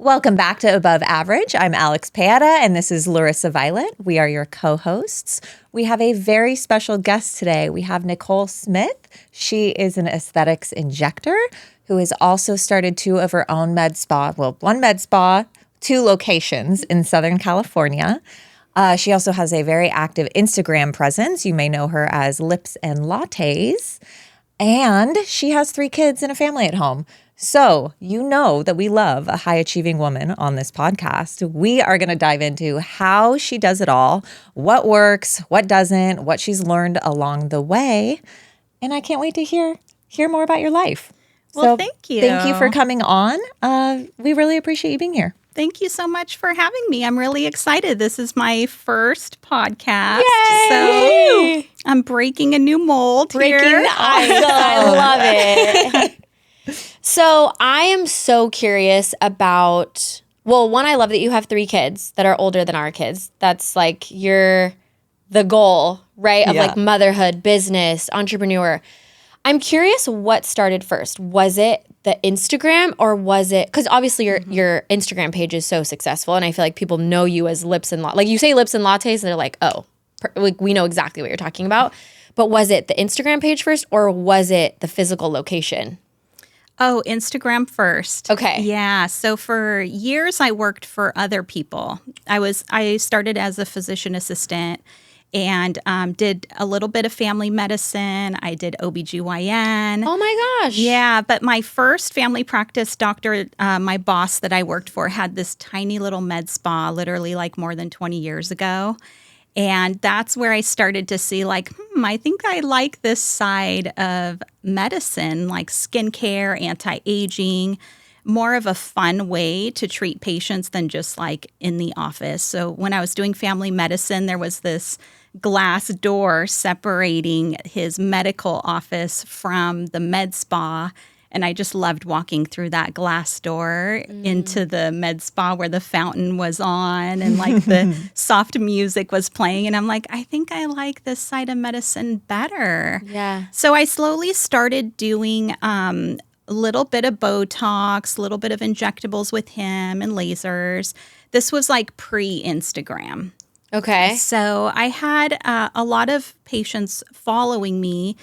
Welcome back to Above Average. I'm Alex Paeta, and this is Larissa Violet. We are your co-hosts. We have a very special guest today. We have Nicole Smith. She is an aesthetics injector who has also started two of her own med spa. Well, one med spa, two locations in Southern California. She also has a very active Instagram presence. You may know her as Lips and Lattes. And she has 3 kids and a family at home. So you know that we love a high-achieving woman on this podcast. We are going to dive into how she does it all, what works, what doesn't, what she's learned along the way. And I can't wait to hear more about your life. Well, thank you. Thank you for coming on. We really appreciate you being here. Thank you so much for having me. I'm really excited. This is my first podcast. Yay! So I'm breaking a new mold Breaking here. the ice. I love it. So I am so curious about, well, one, I love that you have 3 kids that are older than our kids. That's like the goal, right? Of like motherhood, business, entrepreneur. I'm curious what started first. Was it the Instagram or was it, because obviously your Instagram page is so successful and I feel like people know you as Lips and Lattes. Like you say Lips and Lattes and they're like, oh, like we know exactly what you're talking about. But was it the Instagram page first or was it the physical location? Oh, Instagram first. Okay. Yeah. So for years I worked for other people. I started as a physician assistant and did a little bit of family medicine. I did OBGYN. Oh my gosh. Yeah, but my first family practice doctor, my boss that I worked for, had this tiny little med spa literally like more than 20 years ago. And that's where I started to see like, I think I like this side of medicine, like skincare, anti-aging, more of a fun way to treat patients than just like in the office. So when I was doing family medicine, there was this glass door separating his medical office from the med spa. And I just loved walking through that glass door into the med spa where the fountain was on and like the soft music was playing. And I'm like, I think I like this side of medicine better. Yeah. So I slowly started doing a little bit of Botox, a little bit of injectables with him and lasers. This was like pre-Instagram. Okay. So I had a lot of patients following me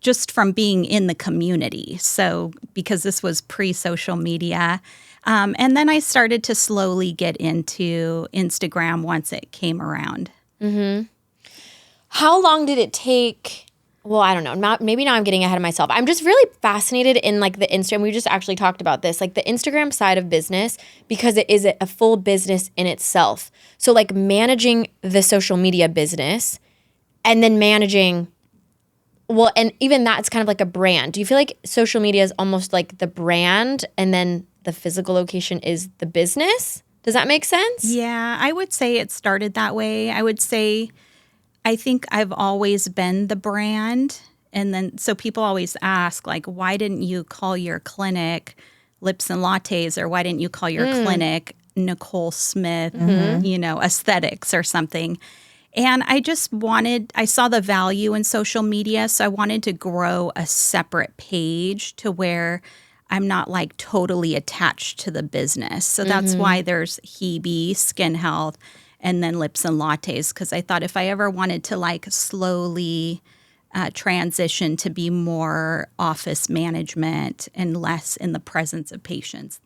just from being in the community. So because this was pre-social media. And then I started to slowly get into Instagram once it came around. Mm-hmm. How long did it take? Well, I don't know. Maybe now I'm getting ahead of myself. I'm just really fascinated in like the Instagram. We just actually talked about this, like the Instagram side of business, because it is a full business in itself. So like managing the social media business and then managing, well, and even that's kind of like a brand. Do you feel like social media is almost like the brand and then the physical location is the business? Does that make sense? Yeah, I would say it started that way. I would say I think I've always been the brand. And then so people always ask, like, why didn't you call your clinic Lips and Lattes, or why didn't you call your clinic Nicole Smith, aesthetics or something? And I saw the value in social media, so I wanted to grow a separate page to where I'm not like totally attached to the business. So that's why there's HēBē Skin Health and then Lips and Lattes, because I thought if I ever wanted to like slowly transition to be more office management and less in the presence of patients,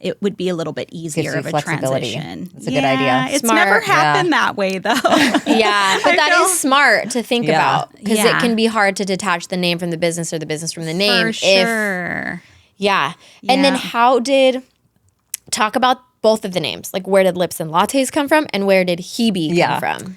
it would be a little bit easier of a transition. It's a good idea. It's Smart. never happened that way, though. Yeah, but that is smart to think about because Yeah. it can be hard to detach the name from the business or the business from the name. For sure. And then talk about both of the names. Like where did Lips and Lattes come from and where did HēBē come from?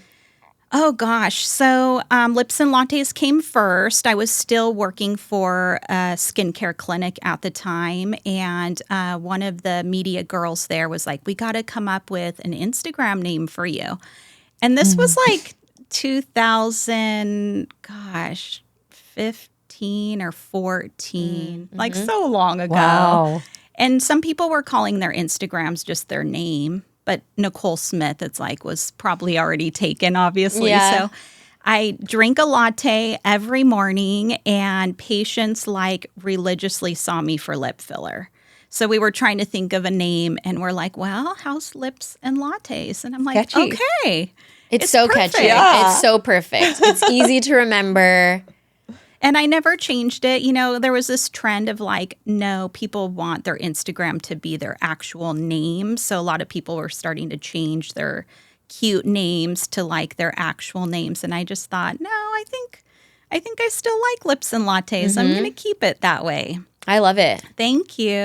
Oh, gosh. So Lips and Lattes came first. I was still working for a skincare clinic at the time. And one of the media girls there was like, we got to come up with an Instagram name for you. And this was like 2015 or 14, like so long ago. Wow. And some people were calling their Instagrams just their name. But Nicole Smith, it's like, was probably already taken, obviously. Yeah. So I drink a latte every morning, and patients like religiously saw me for lip filler. So we were trying to think of a name, and we're like, well, how's Lips and Lattes? And I'm like, Catchy. okay. It's so perfect. catchy. Yeah. It's so perfect. It's easy to remember. And I never changed it. You know, there was this trend of like, no, people want their Instagram to be their actual name. So a lot of people were starting to change their cute names to like their actual names. And I just thought, no, I think I still like Lips and Lattes. I'm going to keep it that way. I love it. Thank you.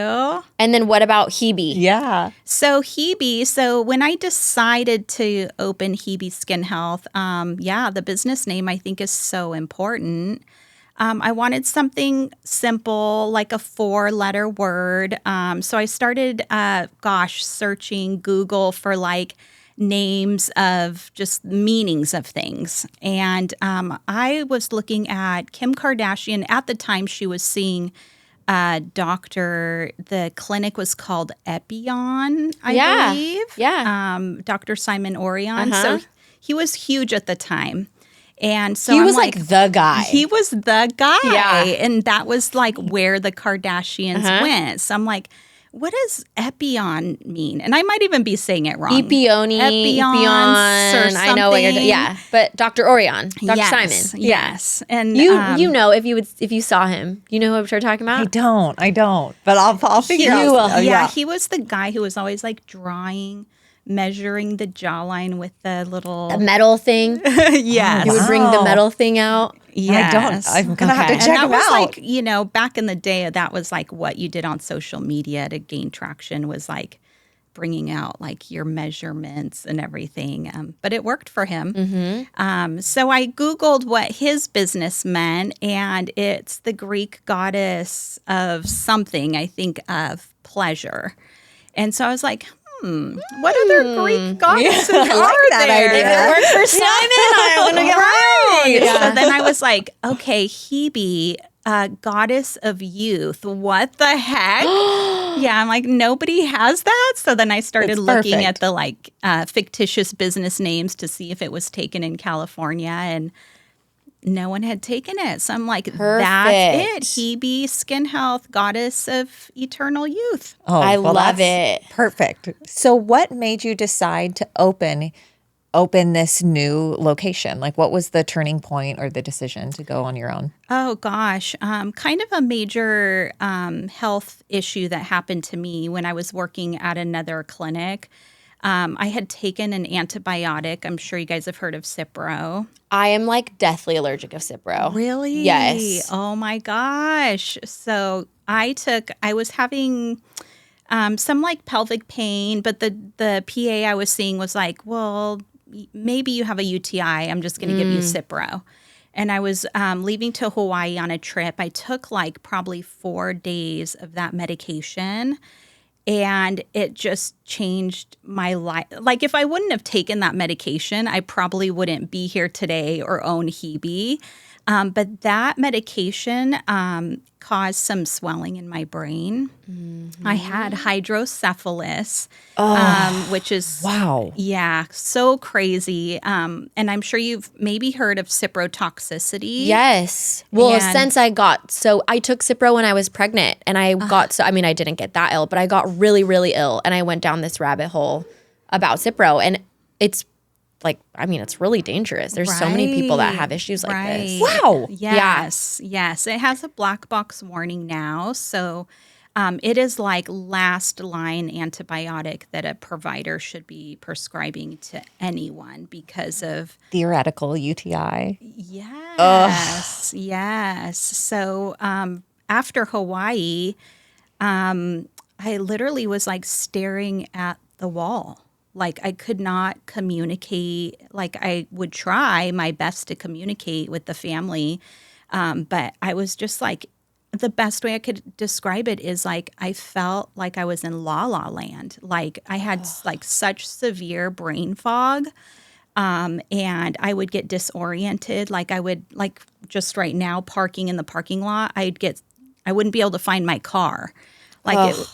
And then what about HēBē? Yeah. So HēBē, so when I decided to open HēBē Skin Health, the business name I think is so important. I wanted something simple, like a 4-letter word. So I started, searching Google for like names of just meanings of things. And I was looking at Kim Kardashian. At the time, she was seeing doctor. The clinic was called Epion, I believe. Yeah. Dr. Simon Orion. So he was huge at the time. And so He I'm was like the guy. He was the guy. Yeah. And that was like where the Kardashians went. So I'm like, what does Epion mean? And I might even be saying it wrong. Epione, Epions Epion. or I know what you're doing. something. Yeah, but Dr. Orion, Dr. Yes, Simon. Yes. And You know if you saw him, you know who we're talking about. I don't. But I'll figure You out. will. Oh, yeah, he was the guy who was always like measuring the jawline with the little The metal thing. yes. He would bring the metal thing out. Yes. I'm gonna have to Okay. check And that him was out. like, you know, back in the day, that was like what you did on social media to gain traction, was like bringing out like your measurements and everything. But it worked for him. So I Googled what his business meant, and it's the Greek goddess of something, I think of pleasure. And so I was like, what other Greek goddesses I like are that there? idea. If it worked for Simon, I want to get my own. So then I was like, okay, HēBē, goddess of youth. What the heck? Yeah, I'm like, nobody has that. So then I started It's looking perfect. at the like fictitious business names to see if it was taken in California, and no one had taken it. So I'm like, that's it. HēBē Skin Health, goddess of eternal youth. Oh, I well, love that's it. Perfect. So what made you decide to open this new location? Like, what was the turning point or the decision to go on your own? Oh, gosh. Kind of a major health issue that happened to me when I was working at another clinic. I had taken an antibiotic. I'm sure you guys have heard of Cipro. I am like deathly allergic of Cipro. Really? Yes. Oh, my gosh. So I was having some like pelvic pain, but the PA I was seeing was like, well, maybe you have a UTI. I'm just going to give you Cipro. And I was leaving to Hawaii on a trip. I took like probably 4 days of that medication, and it just changed my life. Like, if I wouldn't have taken that medication, I probably wouldn't be here today or own HēBē. But that medication caused some swelling in my brain. I had hydrocephalus, which is Wow. yeah, so crazy. And I'm sure you've maybe heard of ciprotoxicity. Yes. Well, And- since I took Cipro when I was pregnant, and I I didn't get that ill, but I got really, really ill, and I went down this rabbit hole about Cipro, and it's like, it's really dangerous. There's so many people that have issues like this. Wow. Yes. It has a black box warning now. So it is like last line antibiotic that a provider should be prescribing to anyone because of Theoretical UTI. yes. So after Hawaii, I literally was like staring at the wall. Like, I could not communicate. Like, I would try my best to communicate with the family. But I was just like, the best way I could describe it is like, I felt like I was in La La Land. Like, I had like such severe brain fog. And I would get disoriented. Like, I would, like, just right now, parking in the parking lot, I wouldn't be able to find my car.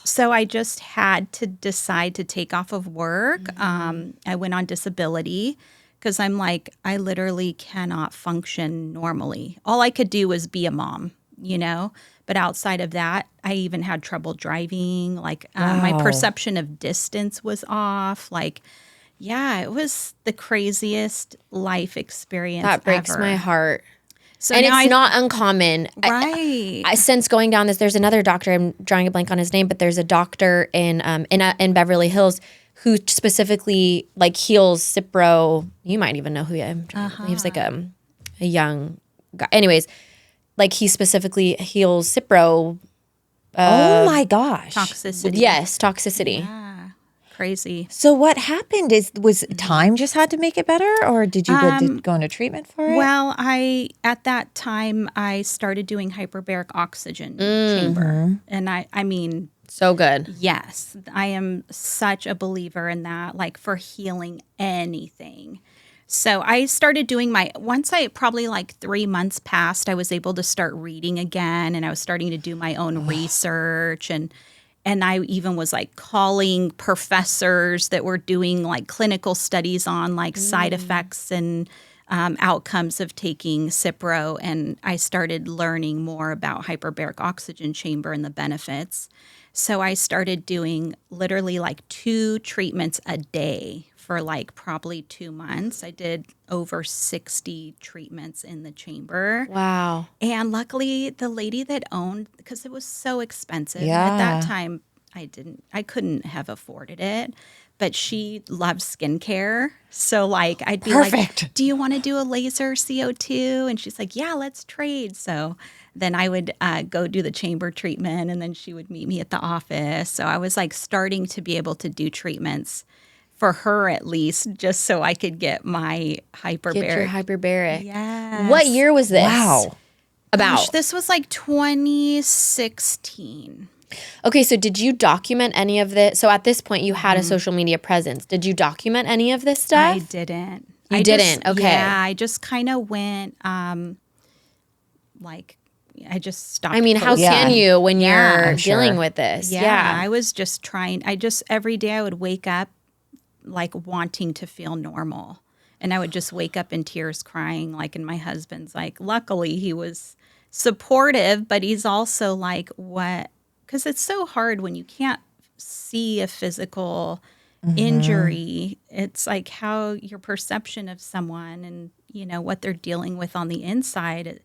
So I just had to decide to take off of work. I went on disability because I'm like, I literally cannot function normally. All I could do was be a mom, But outside of that, I even had trouble driving. Like my perception of distance was off. Like, yeah, it was the craziest life experience That breaks ever. my heart. So And now it's not uncommon. right. Since going down this, there's another doctor, I'm drawing a blank on his name, but there's a doctor in Beverly Hills who specifically like heals Cipro. You might even know who he is. He was like a young guy. Anyways, like he specifically heals Cipro. Oh my gosh. Toxicity. Yes, toxicity. Yeah. Crazy. So what happened was time just had to make it better, or did you go into treatment for it? Well, at that time I started doing hyperbaric oxygen chamber. And I mean, So good. yes, I am such a believer in that, like for healing anything. So I started doing once I probably like 3 months passed, I was able to start reading again, and I was starting to do my own research, and I even was like calling professors that were doing like clinical studies on like side effects and outcomes of taking Cipro. And I started learning more about hyperbaric oxygen chamber and the benefits. So I started doing literally like 2 treatments a day for like probably 2 months. I did over 60 treatments in the chamber. Wow. And luckily the lady that owned, because it was so expensive Yeah. at that time, I couldn't have afforded it, but she loved skincare. So like, I'd be Perfect. like, do you want to do a laser CO2? And she's like, yeah, let's trade. So then I would go do the chamber treatment, and then she would meet me at the office. So I was like starting to be able to do treatments for her at least, just so I could get my hyperbaric. Get your hyperbaric. Yes. What year was this? Wow. About. Gosh, this was like 2016. Okay, so did you document any of this? So at this point, you had a social media presence. Did you document any of this stuff? I didn't. You didn't? Okay. Yeah, I just kind of went, like, I just stopped. I mean, how posting. can you when Yeah, you're I'm sure. dealing with this? Yeah, I was just trying. Every day I would wake up like wanting to feel normal. And I would just wake up in tears crying, like, and my husband's like, luckily he was supportive, but he's also like, what? Because it's so hard when you can't see a physical injury. It's like how your perception of someone and, you know, what they're dealing with on the inside,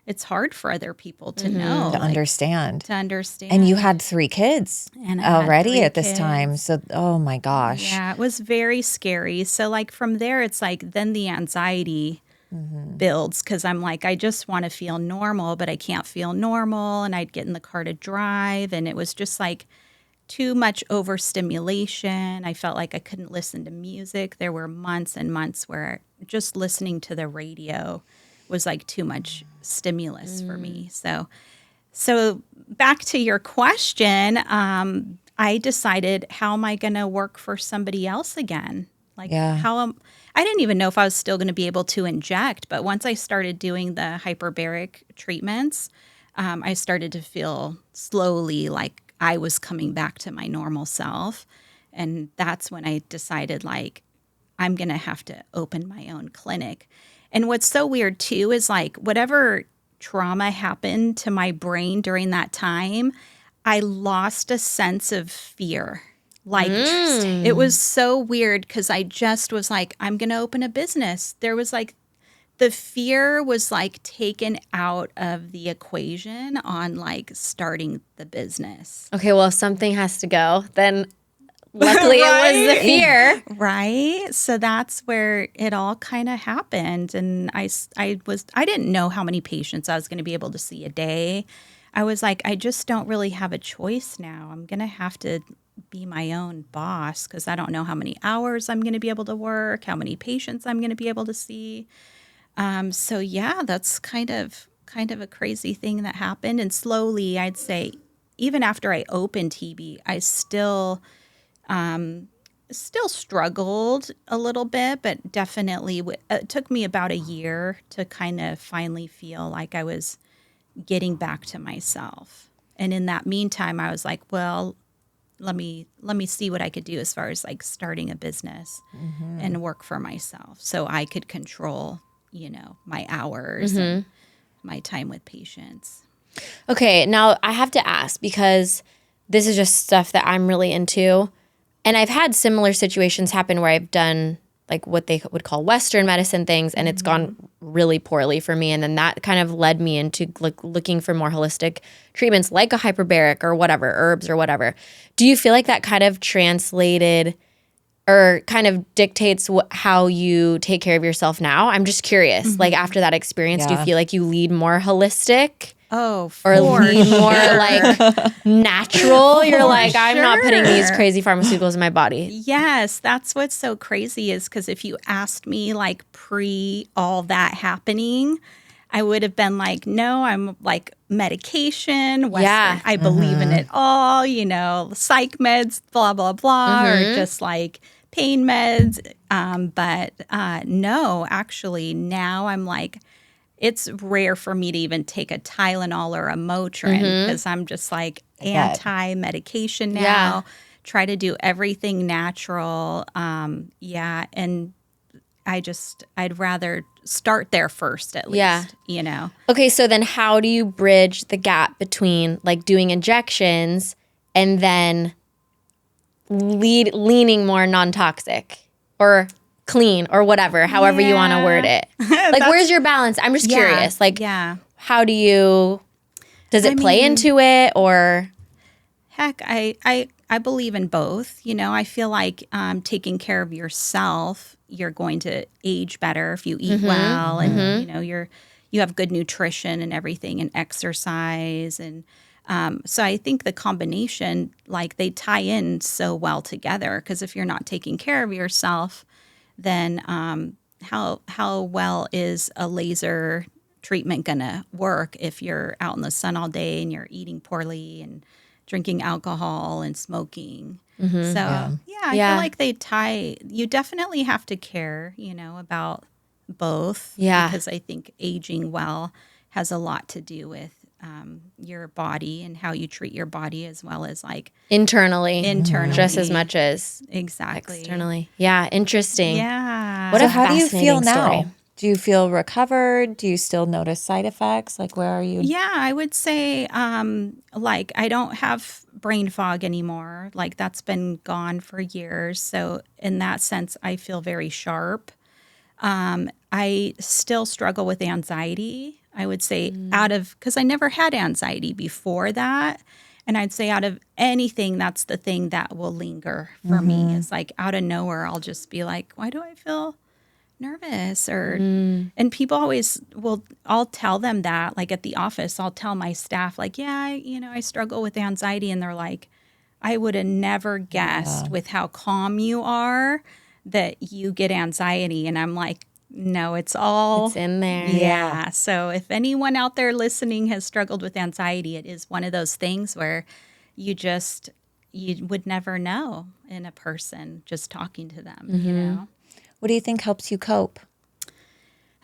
it's hard for other people to know. To understand. To understand. And you had 3 kids And I had already 3 at this kids. time. So, oh my gosh. Yeah, it was very scary. So like from there, it's like then the anxiety builds because I'm like, I just want to feel normal, but I can't feel normal. And I'd get in the car to drive, and it was just like too much overstimulation. I felt like I couldn't listen to music. There were months and months where just listening to the radio was like too much stimulus for me. So back to your question, I decided, how am I going to work for somebody else again? Like I didn't even know if I was still going to be able to inject, but once I started doing the hyperbaric treatments, I started to feel slowly like I was coming back to my normal self. And that's when I decided, like, I'm going to have to open my own clinic. And what's so weird too is like whatever trauma happened to my brain during that time, I lost a sense of fear. Like it was so weird because I just was like, I'm going to open a business. There was like, the fear was like taken out of the equation on like starting the business. Okay, well, if something has to go, then luckily it was the fear. Right. So that's where it all kind of happened. And I didn't know how many patients I was going to be able to see a day. I was like, I just don't really have a choice now. I'm going to have to be my own boss because I don't know how many hours I'm going to be able to work, how many patients I'm going to be able to see. So yeah, that's kind of a crazy thing that happened. And slowly, I'd say, even after I opened HēBē, I still struggled a little bit, but definitely it took me about a year to kind of finally feel like I was getting back to myself. And in that meantime, I was like, well, let me see what I could do as far as like starting a business and work for myself so I could control, you know, my hours and my time with patients. Okay, now I have to ask because this is just stuff that I'm really into. And I've had similar situations happen where I've done like what they would call Western medicine things, and it's gone really poorly for me. And then that kind of led me into like looking for more holistic treatments like a hyperbaric or whatever, herbs or whatever. Do you feel like that kind of translated or kind of dictates how you take care of yourself now? I'm just curious. Like after that experience, do you feel like you lead more holistic? Oh, Or for lean more sure. like natural? You're like, I'm not putting these sure. crazy pharmaceuticals in my body. Yes, that's what's so crazy is because if you asked me like pre all that happening, I would have been like, no, I'm like medication, Western. Yeah. I believe in it all, you know, psych meds, blah, blah, blah, or just like pain meds. But no, actually now I'm like, it's rare for me to even take a Tylenol or a Motrin because I'm just like anti-medication now. Yeah. Try to do everything natural. And I'd rather start there first at least, you know. Okay, so then how do you bridge the gap between like doing injections and then leaning more non-toxic or clean or whatever, however you want to word it? Like, where's your balance? I'm just curious. Like, how do you, does it play into it or? Heck, I believe in both. You know, I feel like taking care of yourself, you're going to age better if you eat well and, you know, you have good nutrition and everything and exercise. And so I think the combination, like they tie in so well together because if you're not taking care of yourself, then how well is a laser treatment going to work if you're out in the sun all day and you're eating poorly and drinking alcohol and smoking? I feel like they tie. You definitely have to care, you know, about both. Yeah. Because I think aging well has a lot to do with your body and how you treat your body as well as like internally just as much as exactly externally. Yeah, interesting. Yeah. What So a how do you feel fascinating now? story. Do you feel recovered? Do you still notice side effects? Like, where are you? Yeah, I would say like I don't have brain fog anymore. Like that's been gone for years. So in that sense, I feel very sharp. I still struggle with anxiety. I would say because I never had anxiety before that. And I'd say out of anything, that's the thing that will linger for me. It's like out of nowhere, I'll just be like, why do I feel nervous? Or and people always I'll tell them that, like at the office, I'll tell my staff, like, I struggle with anxiety. And they're like, I would have never guessed with how calm you are that you get anxiety. And I'm like, no, it's in there. Yeah. So if anyone out there listening has struggled with anxiety, it is one of those things where you would never know in a person just talking to them, you know? What do you think helps you cope?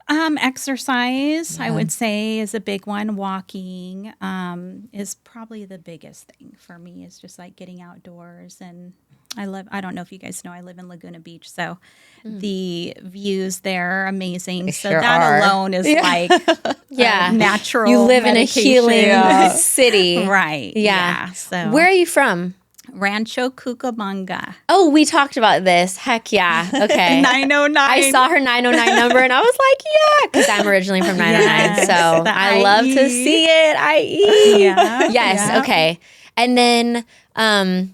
Exercise, I would say, is a big one. Walking is probably the biggest thing for me. Is just like getting outdoors, and I don't know if you guys know, I live in Laguna Beach, so the views there are amazing. They So sure that are. alone is like natural. You live medication. in a healing city. Right? Yeah. So Where are you from? Rancho Cucamonga. Oh, we talked about this. Heck yeah. Okay. 909. I saw her 909 number and I was like, yeah, because I'm originally from 909. Yes, so the I love to IE. see it. IE. Yeah. Yes. Yeah. Okay. And then, I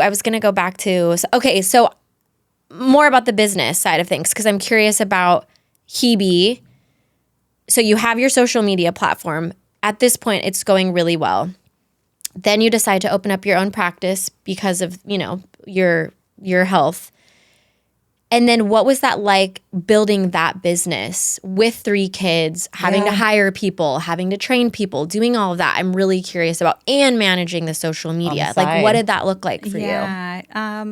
was going to go back to, so more about the business side of things, because I'm curious about HēBē. So you have your social media platform. At this point, it's going really well. Then you decide to open up your own practice because of, your health. And then what was that like building that business with 3 kids, having to hire people, having to train people, doing all of that? I'm really curious about, and managing the social media. Like, what did that look like for you? Yeah.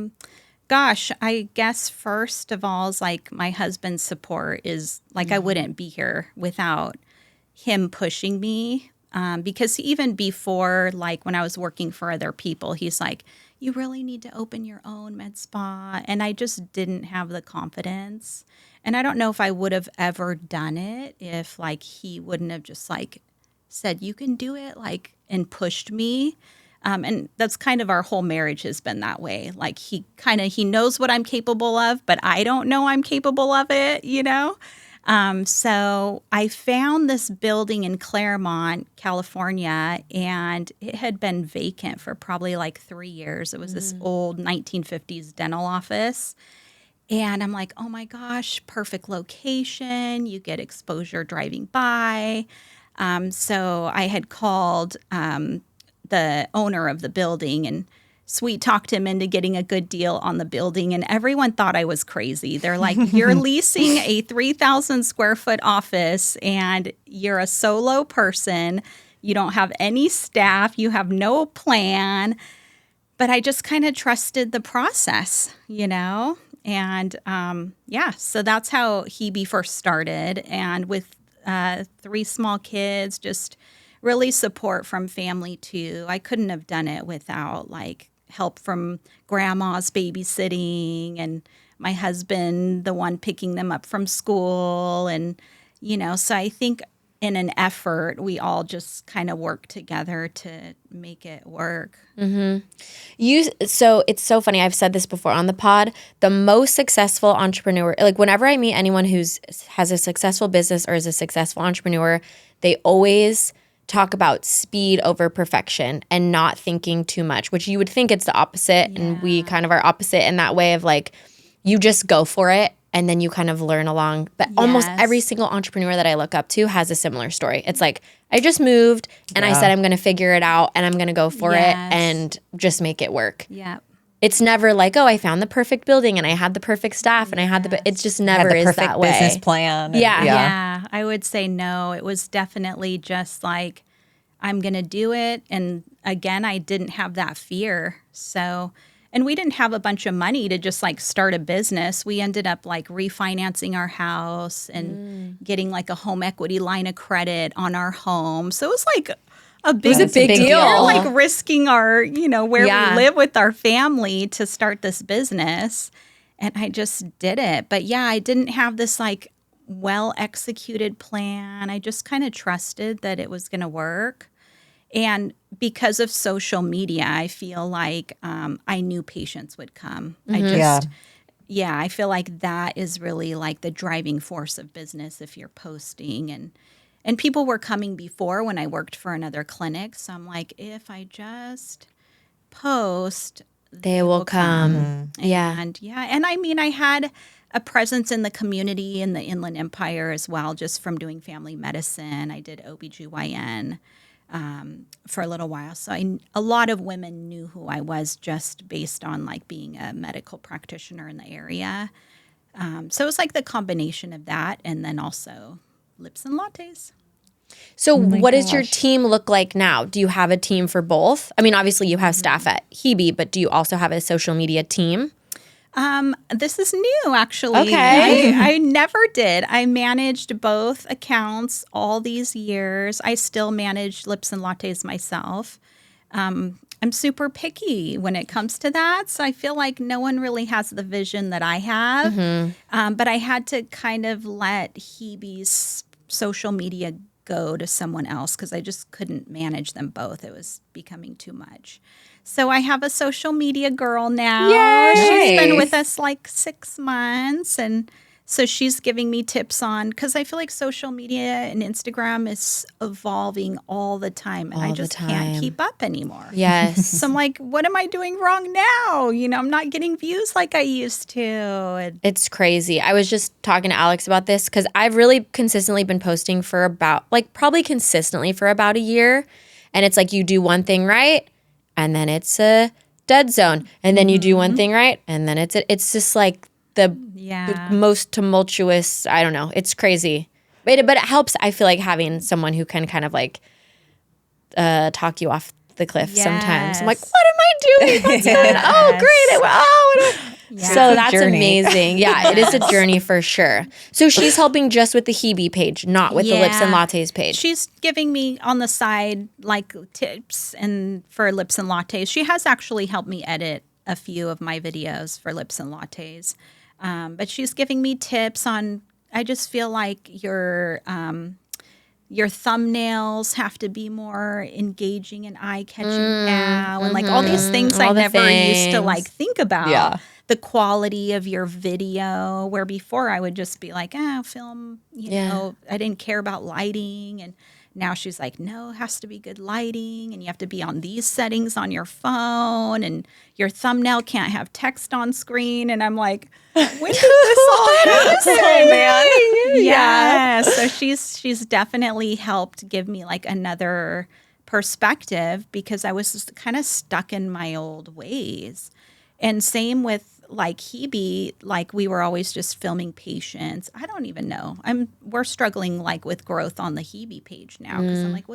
Gosh, I guess first of all is like my husband's support is like I wouldn't be here without him pushing me. Because even before, like when I was working for other people, he's like, you really need to open your own med spa. And I just didn't have the confidence. And I don't know if I would have ever done it if like he wouldn't have just like said, you can do it, like, and pushed me. And that's kind of our whole marriage has been that way. Like he knows what I'm capable of, but I don't know I'm capable of it, you know? So I found this building in Claremont, California, and it had been vacant for probably like 3 years. It was this old 1950s dental office. And I'm like, oh my gosh, perfect location. You get exposure driving by. So I had called the owner of the building and sweet talked him into getting a good deal on the building. And everyone thought I was crazy. They're like, you're leasing a 3,000 square foot office and you're a solo person. You don't have any staff. You have no plan. But I just kind of trusted the process, you know? And so that's how HēBē first started. And with 3 small kids, just really support from family too. I couldn't have done it without like help from grandma's babysitting and my husband, the one picking them up from school. And, you know, so I think in an effort, we all just kind of work together to make it work. So it's so funny. I've said this before on the pod. The most successful entrepreneur, like whenever I meet anyone has a successful business or is a successful entrepreneur, they always talk about speed over perfection and not thinking too much, which you would think it's the opposite. Yeah. And we kind of are opposite in that way of like, you just go for it and then you kind of learn along. But almost every single entrepreneur that I look up to has a similar story. It's like, I just moved and I said I'm going to figure it out and I'm going to go for it and just make it work. Yeah. It's never like, oh, I found the perfect building and I had the perfect staff and I had the, it's just never is that way. Perfect business plan. Yeah, I would say no. It was definitely just like, I'm going to do it. And again, I didn't have that fear. So, and we didn't have a bunch of money to just like start a business. We ended up like refinancing our house and getting like a home equity line of credit on our home. So it was like a big deal. We're like risking our, you know, where we live with our family to start this business. And I just did it. But yeah, I didn't have this like well executed plan. I just kind of trusted that it was going to work. And because of social media, I feel like I knew patients would come. I feel like that is really like the driving force of business if you're posting. And people were coming before when I worked for another clinic. So I'm like, if I just post, they will come. And and I mean, I had a presence in the community in the Inland Empire as well, just from doing family medicine. I did OBGYN. For a little while. So a lot of women knew who I was just based on like being a medical practitioner in the area. So it was like the combination of that and then also Lips and Lattes. So what does your team look like now? Do you have a team for both? I mean, obviously you have staff at HēBē, but do you also have a social media team? This is new, actually. Okay. I never did. I managed both accounts all these years. I still manage Lips and Lattes myself. I'm super picky when it comes to that. So I feel like no one really has the vision that I have. But I had to kind of let HēBē's social media go to someone else because I just couldn't manage them both. It was becoming too much. So I have a social media girl now. Yay! She's been with us like 6 months. And so she's giving me tips on, because I feel like social media and Instagram is evolving all the time. And I just can't keep up anymore. Yes. So I'm like, what am I doing wrong now? You know, I'm not getting views like I used to. And it's crazy. I was just talking to Alex about this because I've really consistently been posting for about, like probably consistently for about a year. And it's like you do one thing right. And then it's a dead zone. And then you do one thing right. And then it's just like the most tumultuous, I don't know. It's crazy. But it helps, I feel like, having someone who can kind of like talk you off the cliff sometimes. I'm like, what am I doing? What's going on? Oh, great. So that's amazing. Yeah, it is a journey for sure. So she's helping just with the HēBē page, not with the Lips and Lattes page. She's giving me on the side like tips and for Lips and Lattes. She has actually helped me edit a few of my videos for Lips and Lattes. But she's giving me tips on, I just feel like your your thumbnails have to be more engaging and eye-catching now. And like all these things I never used to like think about. Yeah. The quality of your video, where before I would just be like, film, you know, I didn't care about lighting. And now she's like, no, it has to be good lighting. And you have to be on these settings on your phone. And your thumbnail can't have text on screen. And I'm like, when did this all happen, man? Yeah. So she's definitely helped give me like another perspective, because I was just kind of stuck in my old ways. And same with like HēBē, like we were always just filming patients. I don't even know. We're struggling like with growth on the HēBē page now, because I'm like,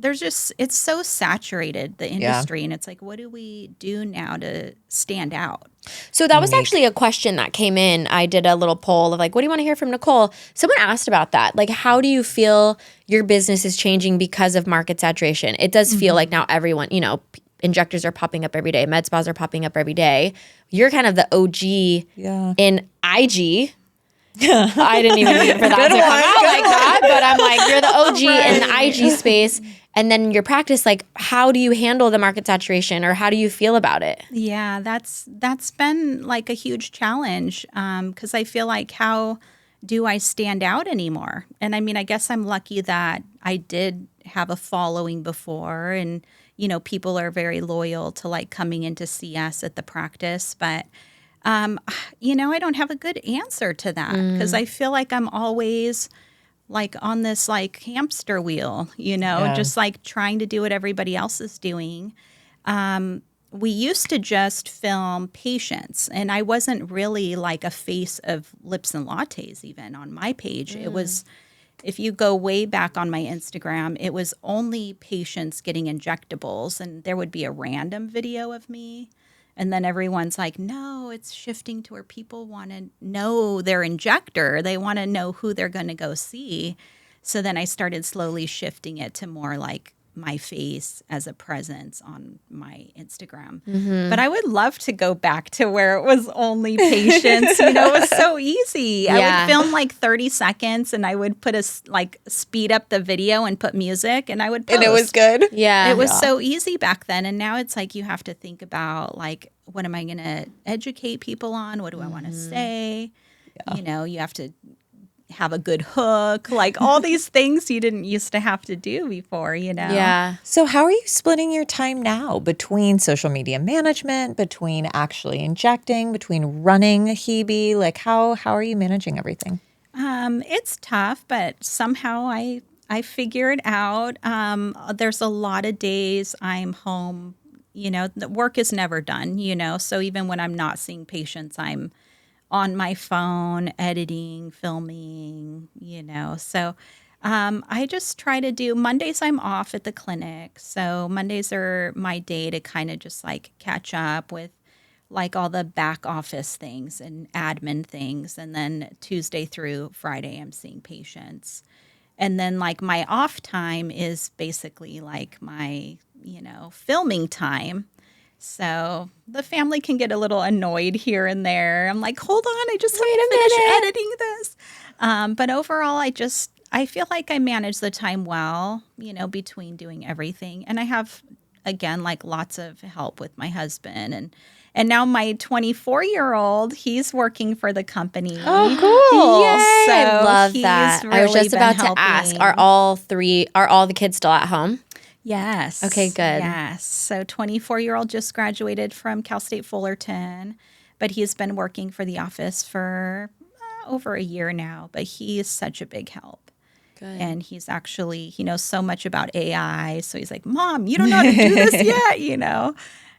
it's so saturated, the industry, and it's like, what do we do now to stand out? So that was actually a question that came in. I did a little poll of like, what do you want to hear from Nicole? Someone asked about that. Like, how do you feel your business is changing because of market saturation? It does feel like now everyone, you know, injectors are popping up every day. Med spas are popping up every day. You're kind of the OG in IG. I didn't even mean for that to come out like that, but I'm like, you're the OG in the IG space. And then your practice, like, how do you handle the market saturation, or how do you feel about it? Yeah, that's been like a huge challenge, because I feel like, how do I stand out anymore? And I mean, I guess I'm lucky that I did have a following before, and you know, people are very loyal to like coming in to see us at the practice. But, you know, I don't have a good answer to that, because I feel like I'm always like on this like hamster wheel, you know, just like trying to do what everybody else is doing. We used to just film patients, and I wasn't really like a face of Lips and Lattes even on my page. It was, if you go way back on my Instagram, it was only patients getting injectables, and there would be a random video of me. And then everyone's like, no, it's shifting to where people want to know their injector. They want to know who they're going to go see. So then I started slowly shifting it to more like my face as a presence on my Instagram. But I would love to go back to where it was only patients. You know, it was so easy. I would film like 30 seconds, and I would put speed up the video and put music, and I would post. And it was good. Yeah. It was so easy back then. And now it's like, you have to think about like, what am I going to educate people on? What do I want to say? You know, you have to have a good hook, like all these things you didn't used to have to do before, you know? Yeah. So how are you splitting your time now between social media management, between actually injecting, between running HēBē? Like how are you managing everything? It's tough, but somehow I figure it out. There's a lot of days I'm home, you know, the work is never done, you know? So even when I'm not seeing patients, I'm on my phone, editing, filming, you know. So I just try to do, Mondays I'm off at the clinic. So Mondays are my day to kind of just like catch up with like all the back office things and admin things. And then Tuesday through Friday, I'm seeing patients. And then like my off time is basically like my, you know, filming time. So the family can get a little annoyed here and there. I'm like, hold on, I just have to finish editing this. But overall, I feel like I manage the time well, you know, between doing everything. And I have, again, like lots of help with my husband. And now my 24-year-old, he's working for the company. Oh, cool. Yay. So I love he's that. Really I was just been about helping. to ask, are all the kids still at home? Yes. Okay, good. Yes. So 24-year-old just graduated from Cal State Fullerton, but he's been working for the office for over a year now, but he is such a big help. Good. And he knows so much about AI. So he's like, Mom, you don't know how to do this yet, you know?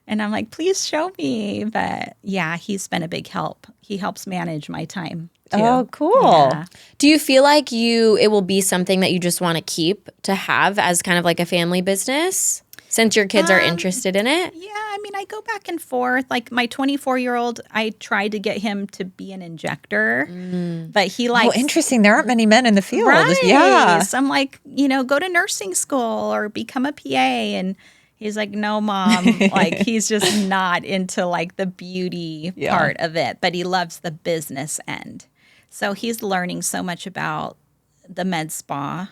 And I'm like, please show me. But yeah, he's been a big help. He helps manage my time too. Oh, cool. Yeah. Do you feel like it will be something that you just want to keep to have as kind of like a family business since your kids are interested in it? Yeah, I mean, I go back and forth. Like my 24-year-old, I tried to get him to be an injector, but he likes. Oh, interesting. There aren't many men in the field. Right. Yeah. So I'm like, you know, go to nursing school or become a PA. And he's like, no, Mom. Like he's just not into like the beauty part of it, but he loves the business end. So he's learning so much about the med spa.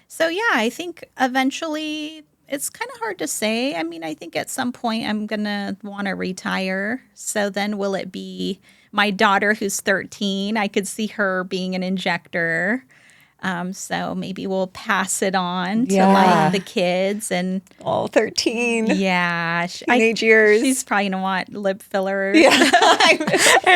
So yeah, I think eventually it's kind of hard to say. I mean, I think at some point I'm going to want to retire. So then will it be my daughter who's 13? I could see her being an injector. So maybe we'll pass it on to like the kids and 13. Yeah. Teenage years. She's probably going to want lip filler. Yeah.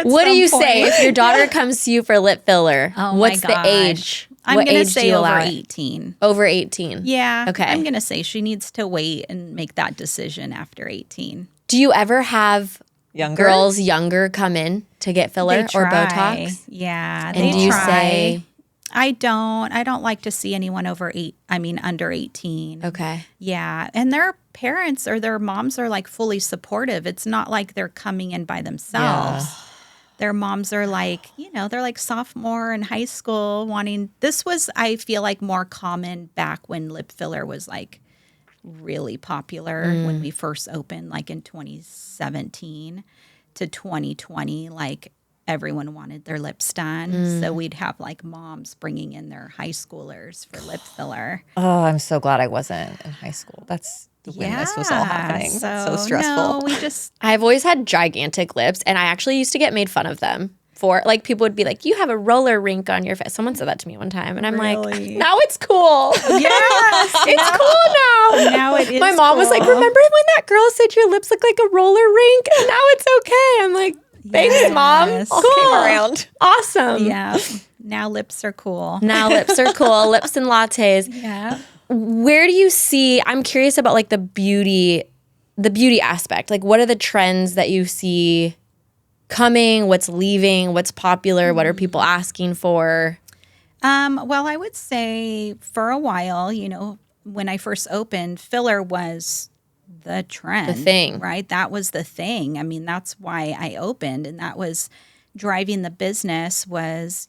What do you say if your daughter comes to you for lip filler? Oh what's my gosh. the age? I'm What going to age do say you over allow it? 18. Over 18. Yeah. Okay. I'm going to say she needs to wait and make that decision after 18. Do you ever have Younger? girls younger come in to get filler They or try. Botox? Yeah. And they do you try. say, I don't like to see anyone under 18. okay. Yeah. And their parents or their moms are like fully supportive. It's not like they're coming in by themselves. Yeah. Their moms are like, they're like sophomore in high school this was, I feel like, more common back when lip filler was like really popular when we first opened, like in 2017 to 2020, like everyone wanted their lips done. So we'd have like moms bringing in their high schoolers for lip filler. Oh, I'm so glad I wasn't in high school. That's when this was all happening. So stressful. No, we just I've always had gigantic lips, and I actually used to get made fun of them for, like, people would be like, you have a roller rink on your face. Someone said that to me one time, and I'm like, now it's cool. Yes, It's cool now. now it is. My mom was like, cool. remember when that girl said your lips look like a roller rink? And now it's okay. I'm like, thanks, Mom. Yes. Cool. Came around. Awesome. Yeah. Now lips are cool. Now lips are cool. Lips and lattes. Yeah. Where do you see, I'm curious about like the beauty aspect. Like, what are the trends that you see coming? What's leaving? What's popular? What are people asking for? Well, I would say for a while, when I first opened, filler was the trend. The thing. Right? That was the thing. I mean, that's why I opened, and that was driving the business was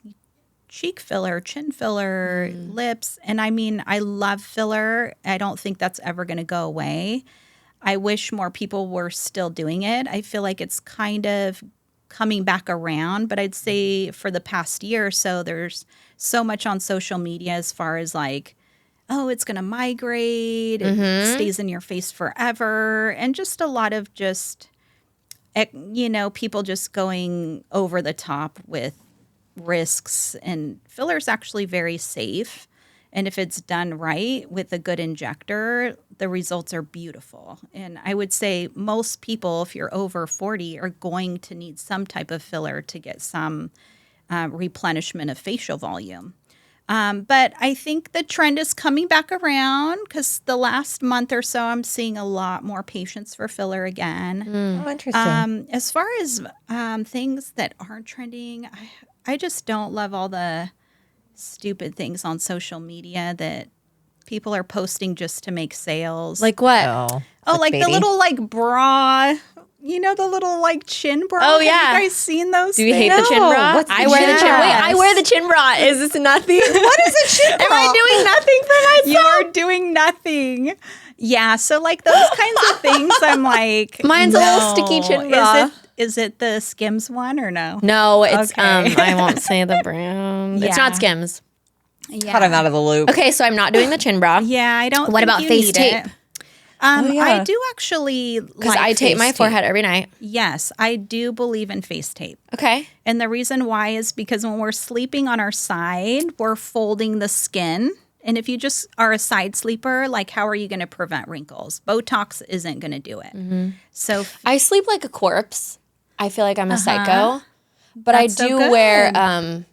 cheek filler, chin filler, lips. And I mean, I love filler. I don't think that's ever going to go away. I wish more people were still doing it. I feel like it's kind of coming back around, but I'd say for the past year or so, there's so much on social media as far as like, oh, it's going to migrate, it stays in your face forever, and just a lot of people just going over the top with risks. And filler's actually very safe. And if it's done right with a good injector, the results are beautiful. And I would say most people, if you're over 40, are going to need some type of filler to get some replenishment of facial volume. But I think the trend is coming back around because the last month or so, I'm seeing a lot more patients for filler again. Oh, interesting. As far as things that aren't trending, I just don't love all the stupid things on social media that people are posting just to make sales. Like what? Oh, like the clickbaity. little like bra, the little like chin bra. Oh, yeah. Have you guys seen those? Do you hate things? the chin bra? What's the I wear the chin chin. bra? Wait, I wear the chin bra. Is this nothing? What is a chin Am I doing nothing for myself? You're doing nothing. Yeah, so like those kinds of things, I'm like, Mine's a little sticky chin bra. Is it the Skims one or no? No, it's Okay. I won't say the brand. It's Yeah. not Skims. Yeah. Cut him out of the loop. Okay, so I'm not doing the chin bra. Yeah, I don't. What think about you face need tape? it. yeah. I do actually Because I tape my forehead every night. Yes, I do believe in face tape. Okay. And the reason why is because when we're sleeping on our side, we're folding the skin. And if you just are a side sleeper, like how are you going to prevent wrinkles? Botox isn't going to do it. So I sleep like a corpse. I feel like I'm a psycho. But I That's so do good. wear a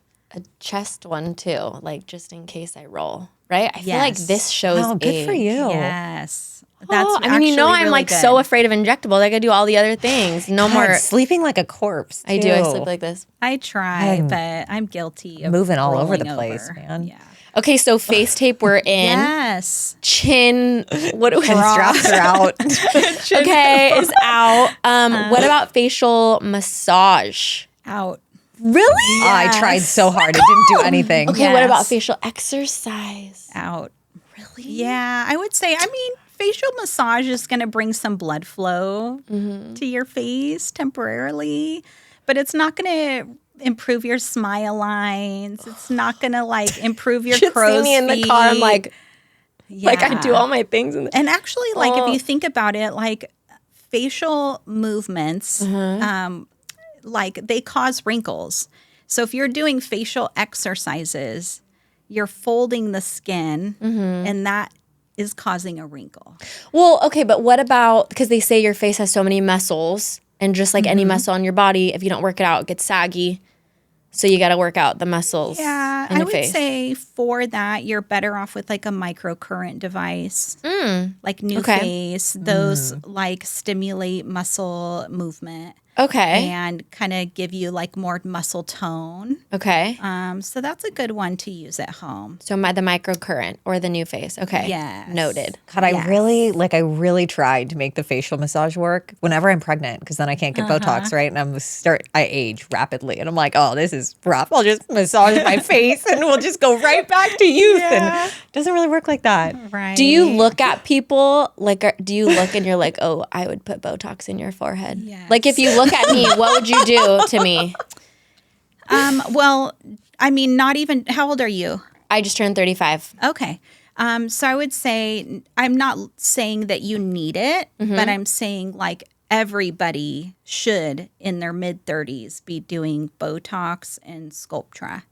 chest one too, like just in case I roll. Right? I feel like Yes. this shows Oh, good for age. you. yes, that's Oh, I mean, actually I'm really like good. so afraid of injectables. I could do all the other things. No God, more. sleeping like a corpse. I do. I too. sleep like this. I try, I'm but I'm guilty of moving all over rolling the place, over. man. Yeah. Okay, so face tape we're in. Yes. Chin. What do we Straps are out. Okay, is out. What about facial massage? Out. Really? Oh, I tried so hard. It didn't do anything. Okay, what about Yes. facial exercise? Out. Really? Yeah, I would say, facial massage is going to bring some blood flow to your face temporarily, but it's not going to improve your smile lines. It's not going to like improve your You should crow's see me in the feet. car. I'm like I do Yeah. all my things. And actually, like if you think about it, like facial movements, like they cause wrinkles. So if you're doing facial exercises, you're folding the skin, and that is causing a wrinkle. Well, okay, but what about, because they say your face has so many muscles, and just like any muscle on your body, if you don't work it out, it gets saggy. So you got to work out the muscles. Yeah, in I your would face. say for that, you're better off with like a microcurrent device, like New Okay. Face. Those like stimulate muscle movement Okay. and kind of give you like more muscle tone. Okay. So that's a good one to use at home. So the microcurrent or the New Face. Okay. Yes. Noted. God, I really tried to make the facial massage work whenever I'm pregnant, because then I can't get Botox, right? And I age rapidly, and I'm like, oh, this is rough. I'll just massage my face, and we'll just go right back to youth. And it doesn't really work like that. Right. Do you look at people like, do you look and you're like, oh, I would put Botox in your forehead? Yes. Like if you look at me, what would you do to me? Well, I mean, not even. How old are you? I just turned 35. Okay. So I would say, I'm not saying that you need it, but I'm saying like everybody should in their mid 30s be doing Botox and Sculptra.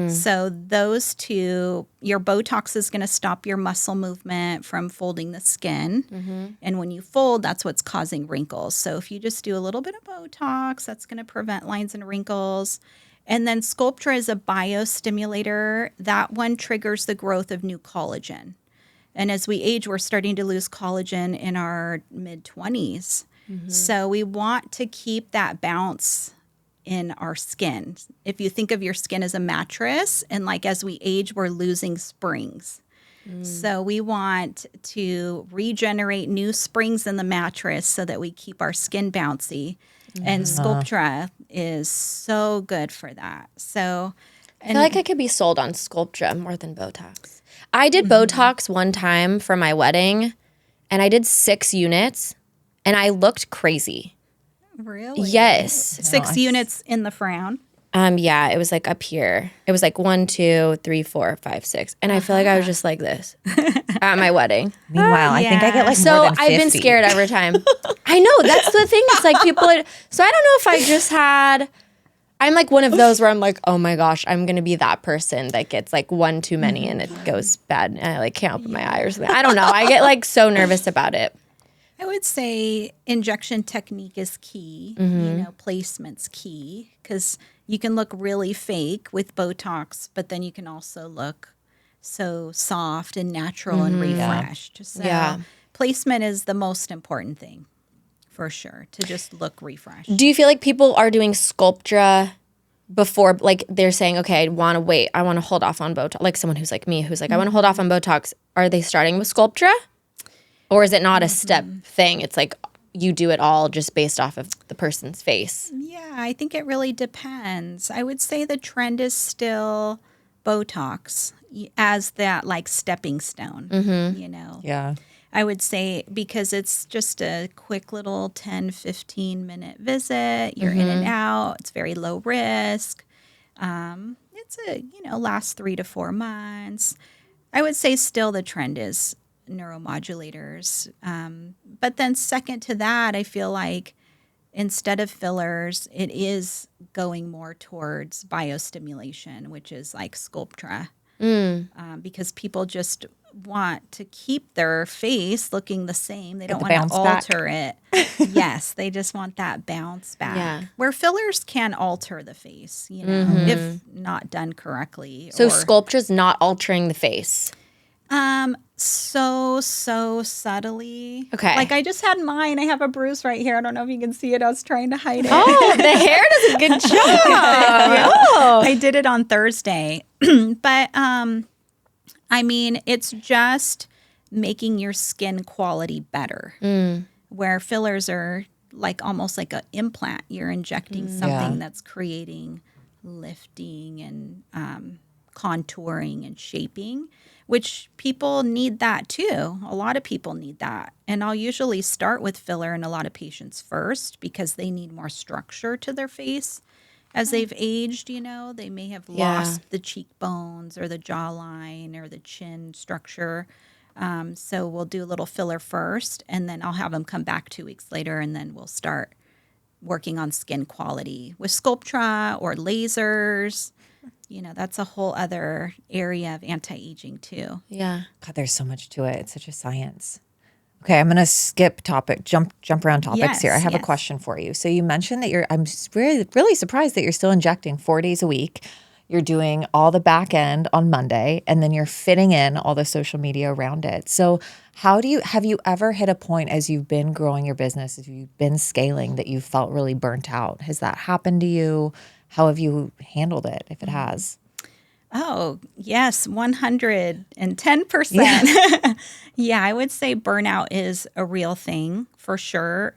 So those two, your Botox is going to stop your muscle movement from folding the skin. And when you fold, that's what's causing wrinkles. So if you just do a little bit of Botox, that's going to prevent lines and wrinkles. And then Sculptra is a biostimulator. That one triggers the growth of new collagen. And as we age, we're starting to lose collagen in our mid-20s. So we want to keep that bounce in our skin. If you think of your skin as a mattress, and like as we age, we're losing springs. So we want to regenerate new springs in the mattress so that we keep our skin bouncy. And Sculptra is so good for that. So I feel like I could be sold on Sculptra more than Botox. I did Botox one time for my wedding, and I did 6 units, and I looked crazy. really? Yes. 6 units in the frown. Yeah, it was like up here. It was like 1, 2, 3, 4, 5, 6. And I feel like I was just like this at my wedding. Meanwhile, I think I get like So more than 50. I've been scared every time. I know, that's the thing. It's like people are, so I don't know if I just had, I'm like one of those where I'm like, oh my gosh, I'm going to be that person that gets like one too many and it goes bad and I like can't open my eye or something. I don't know. I get like so nervous about it. I would say injection technique is key. You know, placement's key because you can look really fake with Botox, but then you can also look so soft and natural and refreshed. So Yeah. placement is the most important thing for sure, to just look refreshed. Do you feel like people are doing Sculptra before, like they're saying, okay, I want to wait, I want to hold off on Botox, like someone who's like me, who's like, I want to hold off on Botox. Are they starting with Sculptra? Or is it not a step thing? It's like you do it all just based off of the person's face. Yeah, I think it really depends. I would say the trend is still Botox as that like stepping stone, you know. Yeah. I would say because it's just a quick little 10, 15-minute visit. You're in and out. It's very low risk. It's lasts 3 to 4 months. I would say still the trend is neuromodulators. But then second to that, I feel like instead of fillers, it is going more towards biostimulation, which is like Sculptra. Because people just want to keep their face looking the same. They don't want to bounce back. alter it. Yes, they just want that bounce back. Yeah. Where fillers can alter the face, if not done correctly. So or, Sculptra's not altering the face. so subtly. Okay. Like I just had mine. I have a bruise right here. I don't know if you can see it. I was trying to hide it. Oh, the hair does a good job. I did it on Thursday. But I mean, it's just making your skin quality better. Where fillers are like almost like an implant. You're injecting something that's creating lifting and contouring and shaping, which people need that too. A lot of people need that. And I'll usually start with filler in a lot of patients first because they need more structure to their face as they've aged, they may have lost the cheekbones or the jawline or the chin structure. So we'll do a little filler first, and then I'll have them come back 2 weeks later, and then we'll start working on skin quality with Sculptra or lasers. That's a whole other area of anti-aging too. Yeah. God, there's so much to it. It's such a science. Okay, I'm going to skip topic, jump around topics here. I have a question for you. So you mentioned that I'm just really surprised that you're still injecting 4 days a week. You're doing all the back end on Monday, and then you're fitting in all the social media around it. So have you ever hit a point as you've been growing your business, as you've been scaling, that you felt really burnt out? Has that happened to you? How have you handled it, if it has? Oh, yes, 110%. Yeah, I would say burnout is a real thing for sure.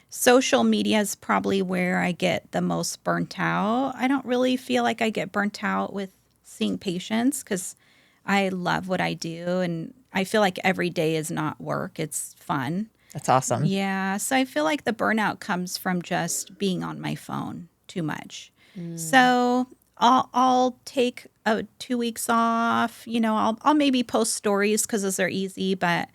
Social media is probably where I get the most burnt out. I don't really feel like I get burnt out with seeing patients because I love what I do, and I feel like every day is not work. It's fun. That's awesome. Yeah, so I feel like the burnout comes from just being on my phone too much. So I'll take 2 weeks off. I'll maybe post stories because those are easy, but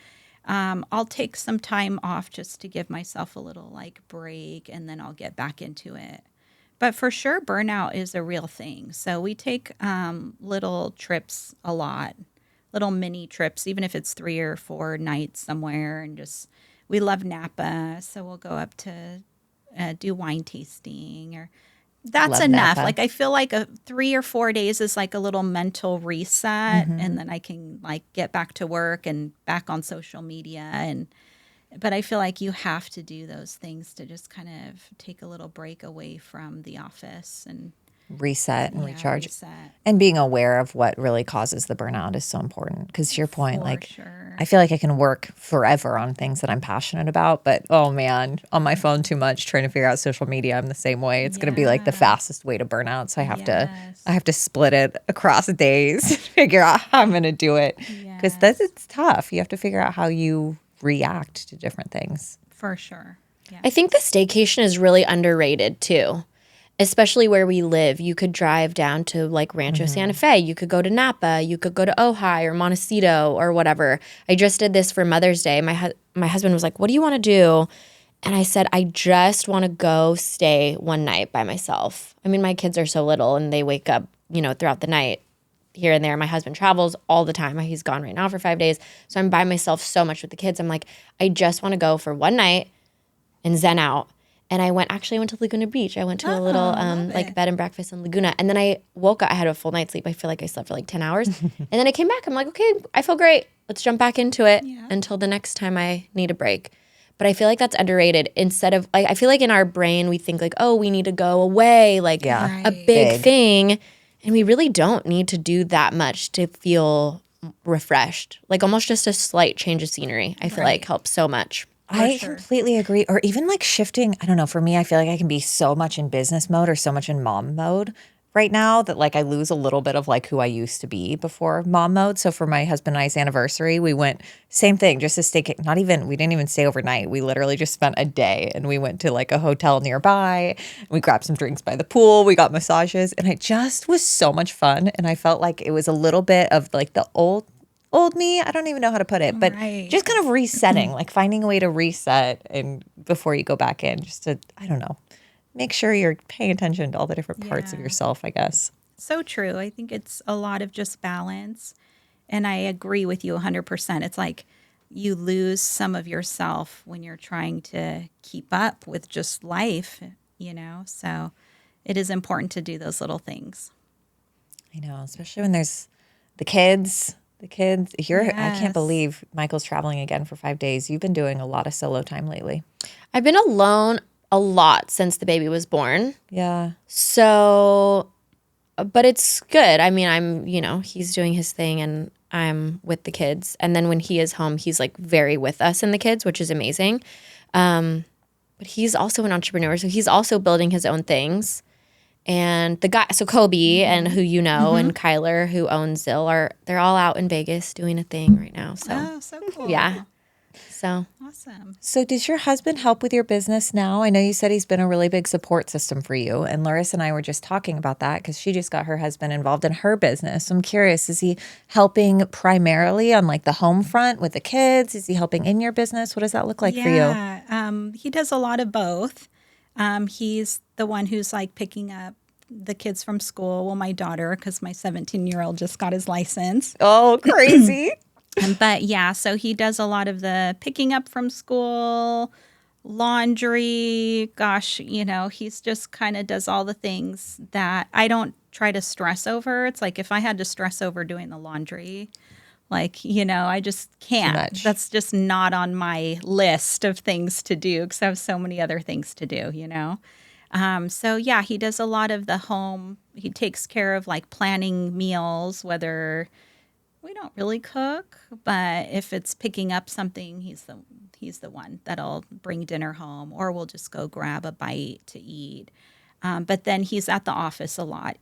I'll take some time off just to give myself a little break, and then I'll get back into it. But for sure, burnout is a real thing. So we take little trips a lot, little mini trips, even if it's 3 or 4 nights somewhere, and we love Napa, so we'll go up to do wine tasting or. That's Love enough. Napa. I feel like 3 or 4 days is a little mental reset, and then I can get back to work and back on social media. But I feel like you have to do those things to just kind of take a little break away from the office and Reset and recharge. Reset. And being aware of what really causes the burnout is so important. Because to your point, For sure. I feel like I can work forever on things that I'm passionate about, but oh man, on my phone too much, trying to figure out social media, I'm the same way. It's going to be the fastest way to burn out. So I have to split it across days, figure out how I'm going to do it. Because it's tough. You have to figure out how you react to different things. For sure. Yeah. I think the staycation is really underrated too. Especially where we live, you could drive down to Rancho Santa Fe. You could go to Napa. You could go to Ojai or Montecito or whatever. I just did this for Mother's Day. My husband was like, "What do you want to do?" And I said, "I just want to go stay one night by myself." I mean, my kids are so little and they wake up, throughout the night here and there. My husband travels all the time. He's gone right now for 5 days. So I'm by myself so much with the kids. I'm like, I just want to go for one night and zen out. And I went to Laguna Beach. I went to a little bed and breakfast in Laguna. And then I woke up. I had a full night's sleep. I feel like I slept for 10 hours. And then I came back. I'm like, okay, I feel great. Let's jump back into it until the next time I need a break. But I feel like that's underrated. Instead of, I feel like in our brain, we think oh, we need to go away, a big thing. And we really don't need to do that much to feel refreshed. Almost just a slight change of scenery, I feel like helps so much. I completely agree. Or even shifting, I don't know, for me, I feel like I can be so much in business mode or so much in mom mode right now that I lose a little bit of who I used to be before mom mode. So for my husband and I's anniversary, we went, same thing, just to stay, we didn't even stay overnight. We literally just spent a day, and we went to a hotel nearby. We grabbed some drinks by the pool. We got massages, and it just was so much fun. And I felt like it was a little bit of the old me, I don't even know how to put it, but just kind of resetting, finding a way to reset and before you go back in, just to, I don't know, make sure you're paying attention to all the different parts of yourself, I guess. So true. I think it's a lot of just balance. And I agree with you 100%. It's you lose some of yourself when you're trying to keep up with just life, so it is important to do those little things. I know, especially when there's the kids. I can't believe Michael's traveling again for 5 days. You've been doing a lot of solo time lately. I've been alone a lot since the baby was born. Yeah. So, but it's good. I mean, he's doing his thing and I'm with the kids. And then when he is home, he's very with us and the kids, which is amazing. But he's also an entrepreneur. So he's also building his own things. And the guy, so Kobe and who and Kyler who owns Zill they're all out in Vegas doing a thing right now. So, so cool. Yeah. So Awesome. So does your husband help with your business now? I know you said he's been a really big support system for you. And Larissa and I were just talking about that because she just got her husband involved in her business. So I'm curious, is he helping primarily on like the home front with the kids? Is he helping in your business? What does that look like for you? Yeah, he does a lot of both. He's the one who's like picking up the kids from school. Well, my daughter, because my 17-year-old just got his license. Oh, crazy. But yeah, so he does a lot of the picking up from school, laundry. Gosh, he's just kind of does all the things that I don't try to stress over. It's like if I had to stress over doing the laundry, I just can't. That's just not on my list of things to do because I have so many other things to do, So yeah, he does a lot of the home. He takes care of like planning meals, whether we don't really cook, but if it's picking up something, he's the one that'll bring dinner home, or we'll just go grab a bite to eat. But then he's at the office a lot.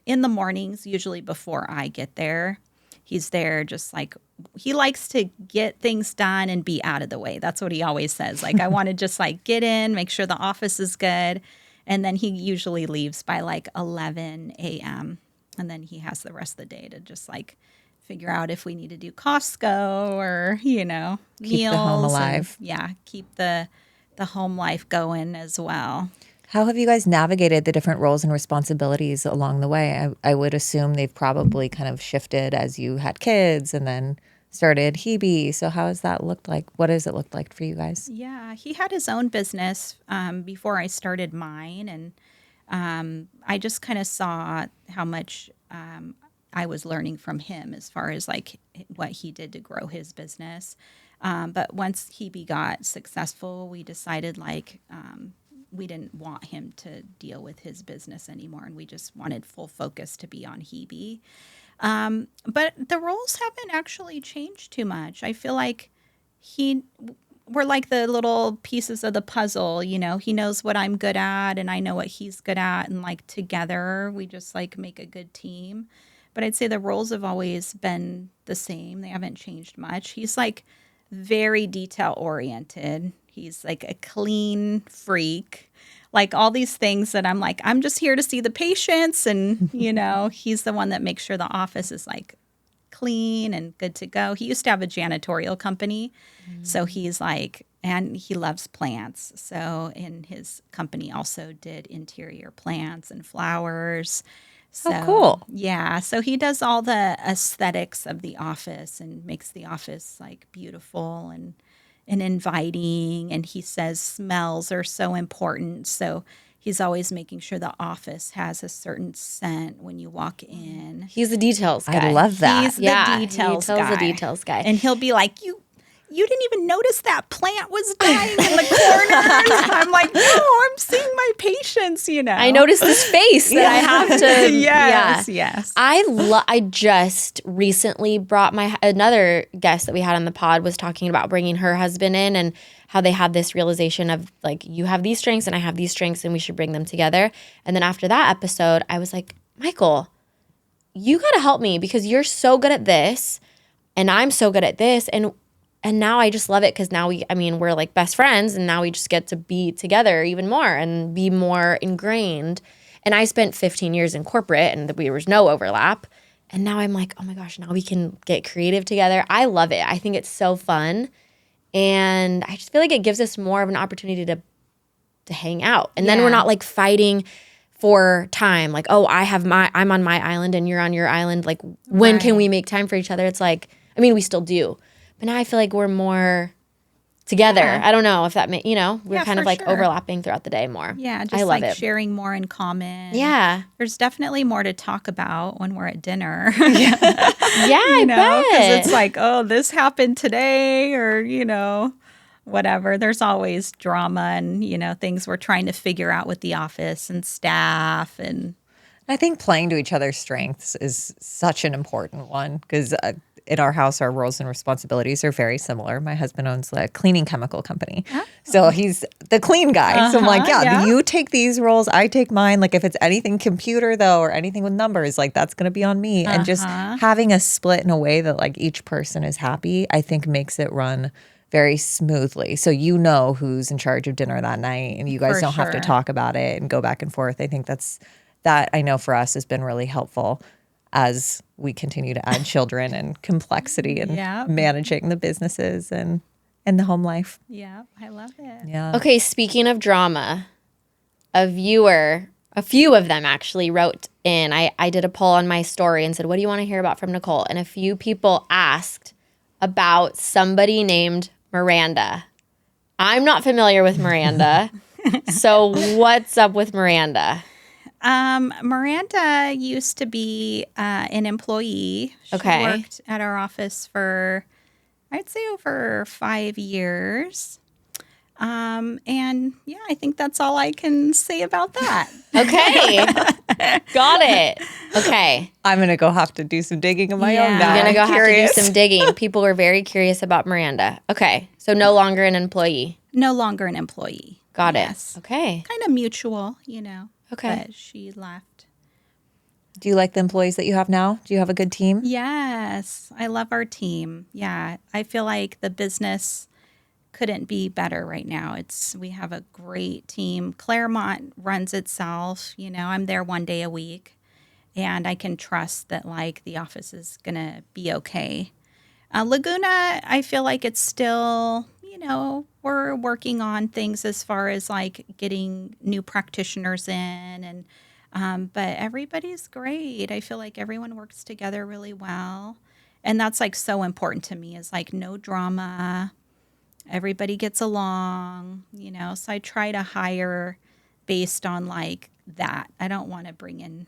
In the mornings, usually before I get there, he's there just like he likes to get things done and be out of the way. That's what he always says. Like, I want to just like get in, make sure the office is good. And then he usually leaves by like 11 a.m. And then he has the rest of the day to just like figure out if we need to do Costco or, meals. Keep the home alive. And, keep the home life going as well. How have you guys navigated the different roles and responsibilities along the way? I would assume they've probably kind of shifted as you had kids and then started HēBē. So how has that looked like? What has it looked like for you guys? Yeah, he had his own business before I started mine. And I just kind of saw how much I was learning from him as far as like what he did to grow his business. But once HēBē got successful, we decided we didn't want him to deal with his business anymore. And we just wanted full focus to be on HēBē. But the roles haven't actually changed too much. I feel like we're like the little pieces of the puzzle, he knows what I'm good at and I know what he's good at. And like together we just like make a good team. But I'd say the roles have always been the same. They haven't changed much. He's like very detail oriented. He's like a clean freak, like all these things that I'm like, I'm just here to see the patients. And, he's the one that makes sure the office is like clean and good to go. He used to have a janitorial company. So he's like, and he loves plants. So in his company also did interior plants and flowers. So, oh, cool. Yeah. So he does all the aesthetics of the office and makes the office like beautiful and inviting. And he says smells are so important. So he's always making sure the office has a certain scent when you walk in. He's the details guy. I love that. He's the details guy. The details guy. And he'll be like, you didn't even notice that plant was dying in the corner. I'm like, no, I'm seeing my patients, I noticed this face that I have to. Yes. I just recently brought another guest that we had on the pod was talking about bringing her husband in and how they had this realization of like, you have these strengths and I have these strengths and we should bring them together. And then after that episode, I was like, Michael, you got to help me because you're so good at this and I'm so good at this. And now I just love it because now we're like best friends and now we just get to be together even more and be more ingrained. And I spent 15 years in corporate and there was no overlap. And now I'm like, oh my gosh, now we can get creative together. I love it. I think it's so fun. And I just feel like it gives us more of an opportunity to hang out. And then we're not like fighting for time. Like, oh, I'm on my island and you're on your island. Like, when can we make time for each other? It's like, we still do. But now I feel like we're more together. Yeah. I don't know if that we're kind of like overlapping throughout the day more. Yeah, just like sharing more in common. Yeah. There's definitely more to talk about when we're at dinner. Yeah, I bet. Because it's like, oh, this happened today or, whatever. There's always drama and, things we're trying to figure out with the office and staff. And I think playing to each other's strengths is such an important one because in our house, our roles and responsibilities are very similar. My husband owns a cleaning chemical company. Oh. So he's the clean guy. So I'm like, you take these roles, I take mine. Like if it's anything computer though, or anything with numbers, like that's going to be on me. And just having a split in a way that like each person is happy, I think makes it run very smoothly. So you know who's in charge of dinner that night, and you guys For don't have to sure. talk about it and go back and forth. I think that I know for us has been really helpful as we continue to add children and complexity and Yeah. managing the businesses and the home life. Yeah, I love it. Yeah. Okay, speaking of drama, a few of them actually wrote in. I did a poll on my story and said, what do you want to hear about from Nicole? And a few people asked about somebody named Miranda. I'm not familiar with Miranda. So what's up with Miranda? Miranda used to be an employee. She Okay. worked at our office for, I'd say, over 5 years. And yeah, I think that's all I can say about that. Okay. Got it. Okay. I'm going to go have to do some digging of my Yeah. own now. I'm going to I'm go curious. have to do some digging. People were very curious about Miranda. Okay. So no longer an employee. No longer an employee. Got Yes. it. Okay. Kind of mutual, Okay. But she left. Do you like the employees that you have now? Do you have a good team? Yes, I love our team. Yeah, I feel like the business couldn't be better right now. We have a great team. Claremont runs itself. I'm there 1 day a week, and I can trust that like the office is gonna be okay. Laguna, I feel like it's still, we're working on things as far as like getting new practitioners in, and but everybody's great. I feel like everyone works together really well, and that's like so important to me. Is like no drama. Everybody gets along, So I try to hire based on like that. I don't want to bring in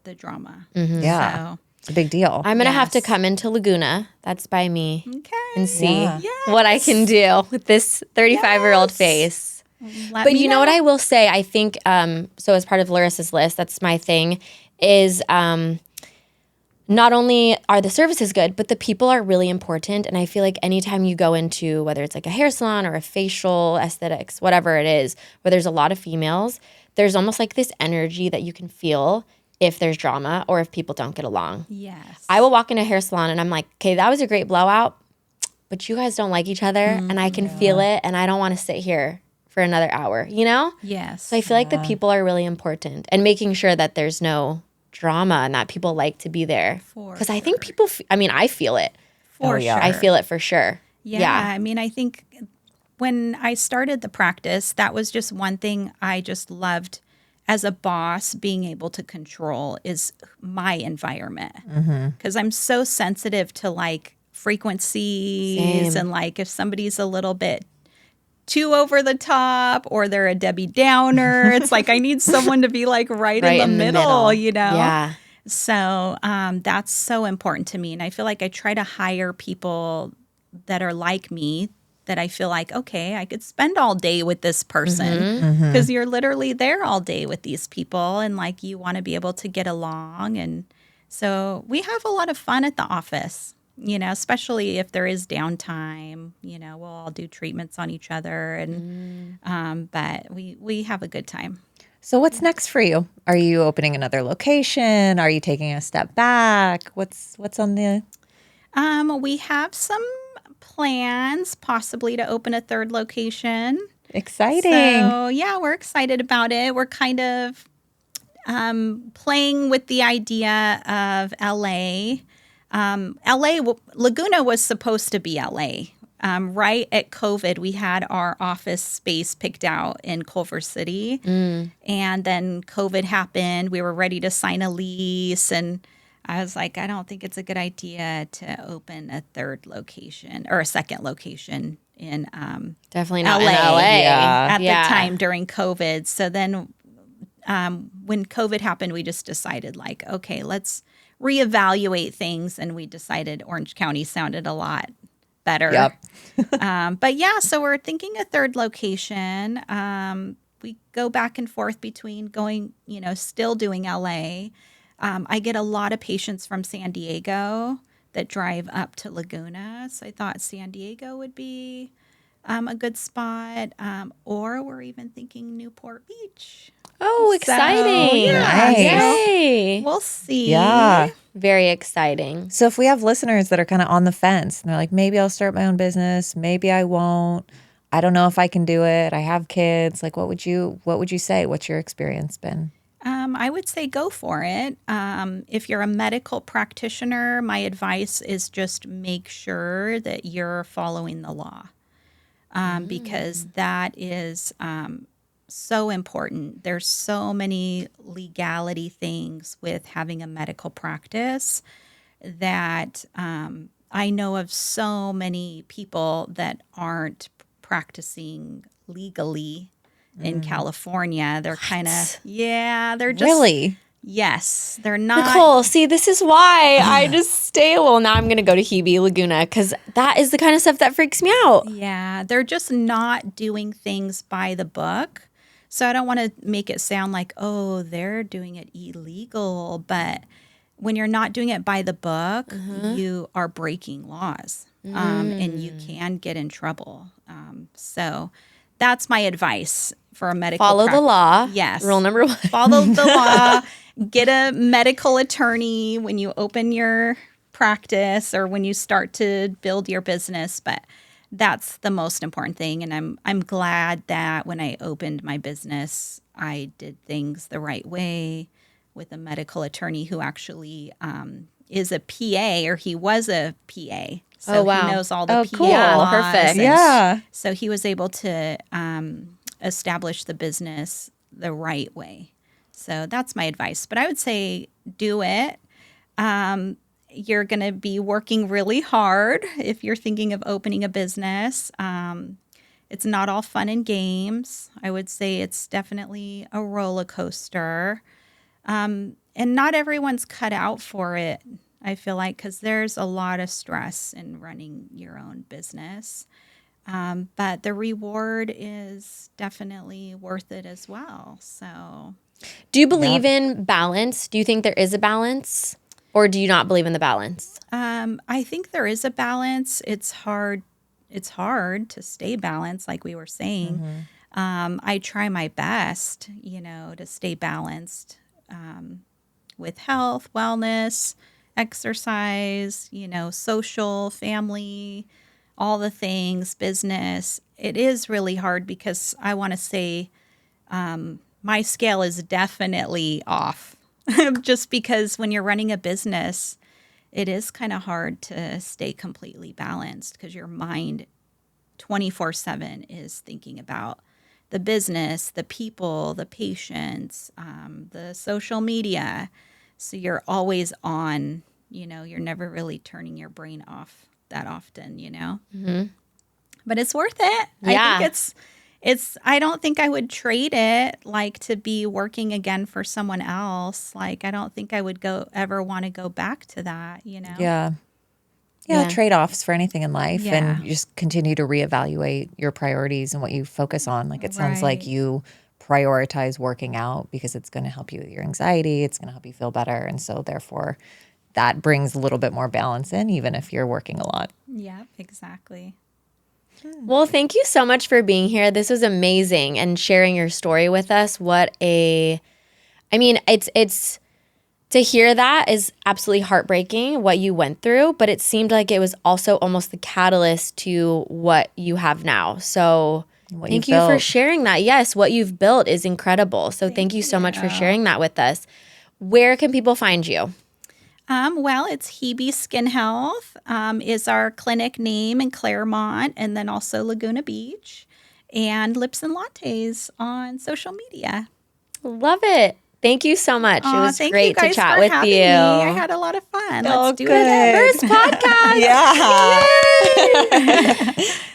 the drama. Yeah. So, It's a big deal. I'm going to have to Yes. come into Laguna. That's by me. okay. And see Yeah. what I can do with this 35-year-old Yes. face. Let But me you know what I will say? I think, so as part of Larissa's list, that's my thing, is not only are the services good, but the people are really important. And I feel like anytime you go into, whether it's like a hair salon or a facial aesthetics, whatever it is, where there's a lot of females, there's almost like this energy that you can feel if there's drama or if people don't get along. Yes. I will walk in a hair salon and I'm like, okay, that was a great blowout, but you guys don't like each other and I can feel it and I don't want to sit here for another hour, Yes. So I feel like the people are really important and making sure that there's no drama and that people like to be there. For Because I think people, I feel it. For yeah. sure. I feel it for sure. Yeah. I mean, I think when I started the practice, that was just one thing I just loved as a boss being able to control is my environment. Because I'm so sensitive to like frequencies Same. and like if somebody's a little bit too over the top or they're a Debbie Downer, it's like I need someone to be like right in the middle, Yeah. So that's so important to me. And I feel like I try to hire people that are like me, that I feel like, okay, I could spend all day with this person because you're literally there all day with these people and like you want to be able to get along. And so we have a lot of fun at the office, especially if there is downtime, we'll all do treatments on each other. And but we have a good time. So what's next for you? Are you opening another location? Are you taking a step back? What's on the... We have some plans possibly to open a third location. Exciting. So yeah, we're excited about it. We're kind of playing with the idea of LA. Laguna was supposed to be LA. Right at COVID, we had our office space picked out in Culver City. And then COVID happened. We were ready to sign a lease. And I was like, I don't think it's a good idea to open a third location or a second location in Definitely not LA. in LA. Yeah. at the time during COVID. So then when COVID happened, we just decided like, okay, let's reevaluate things. And we decided Orange County sounded a lot better. Yep. But yeah, so we're thinking a third location. We go back and forth between going, still doing LA. I get a lot of patients from San Diego that drive up to Laguna. So I thought San Diego would be a good spot. Or we're even thinking Newport Beach. Oh, exciting. yeah, Nice. Yay. We'll see. Yeah. Very exciting. So if we have listeners that are kind of on the fence and they're like, maybe I'll start my own business, maybe I won't. I don't know if I can do it. I have kids. Like, what would you say? What's your experience been? I would say go for it. If you're a medical practitioner, my advice is just make sure that you're following the law, because that is so important. There's so many legality things with having a medical practice that I know of so many people that aren't practicing legally in California. They're kind of, they're just. Really? Yes, they're not. Nicole, see, this is why I just stay. Well, now I'm going to go to HēBē Laguna because that is the kind of stuff that freaks me out. Yeah, they're just not doing things by the book. So I don't want to make it sound like, oh, they're doing it illegal. But when you're not doing it by the book, you are breaking laws, and you can get in trouble. So that's my advice for a medical Follow the law. Yes. Rule number 1. Follow the law. Get a medical attorney when you open your practice or when you start to build your business. But that's the most important thing. And I'm glad that when I opened my business, I did things the right way with a medical attorney who actually is a PA, or he was a PA. So he knows all the PA laws. Perfect. Yeah. So he was able to establish the business the right way. So that's my advice. But I would say do it. You're going to be working really hard if you're thinking of opening a business. It's not all fun and games. I would say it's definitely a roller coaster. And not everyone's cut out for it, I feel like, because there's a lot of stress in running your own business. But the reward is definitely worth it as well. So, do you believe in balance? Do you think there is a balance, or do you not believe in the balance? I think there is a balance. It's hard. It's hard to stay balanced, like we were saying. I try my best, to stay balanced with health, wellness, exercise, social, family, all the things, business. It is really hard because I want to say my scale is definitely off just because when you're running a business, it is kind of hard to stay completely balanced because your mind 24/7 is thinking about the business, the people, the patients, the social media. So you're always on, you're never really turning your brain off that often, But it's worth it. Yeah. I think I don't think I would trade it to be working again for someone else. I don't think I would ever want to go back to that, Yeah. Trade-offs for anything in life, and you just continue to reevaluate your priorities and what you focus on. It sounds like you prioritize working out because it's going to help you with your anxiety. It's going to help you feel better. And so therefore that brings a little bit more balance in, even if you're working a lot. Yeah, exactly. Well, thank you so much for being here. This was amazing and sharing your story with us. It's to hear that is absolutely heartbreaking what you went through, but it seemed like it was also almost the catalyst to what you have now. So thank you for sharing that. Yes, what you've built is incredible. So thank you so much for sharing that with us. Where can people find you? Well, it's HēBē Skin Health is our clinic name in Claremont, and then also Laguna Beach, and Lips and Lattes on social media. Love it. Thank you so much. It was great to chat with you. I had a lot of fun. Let's do good. it. First podcast. Yeah.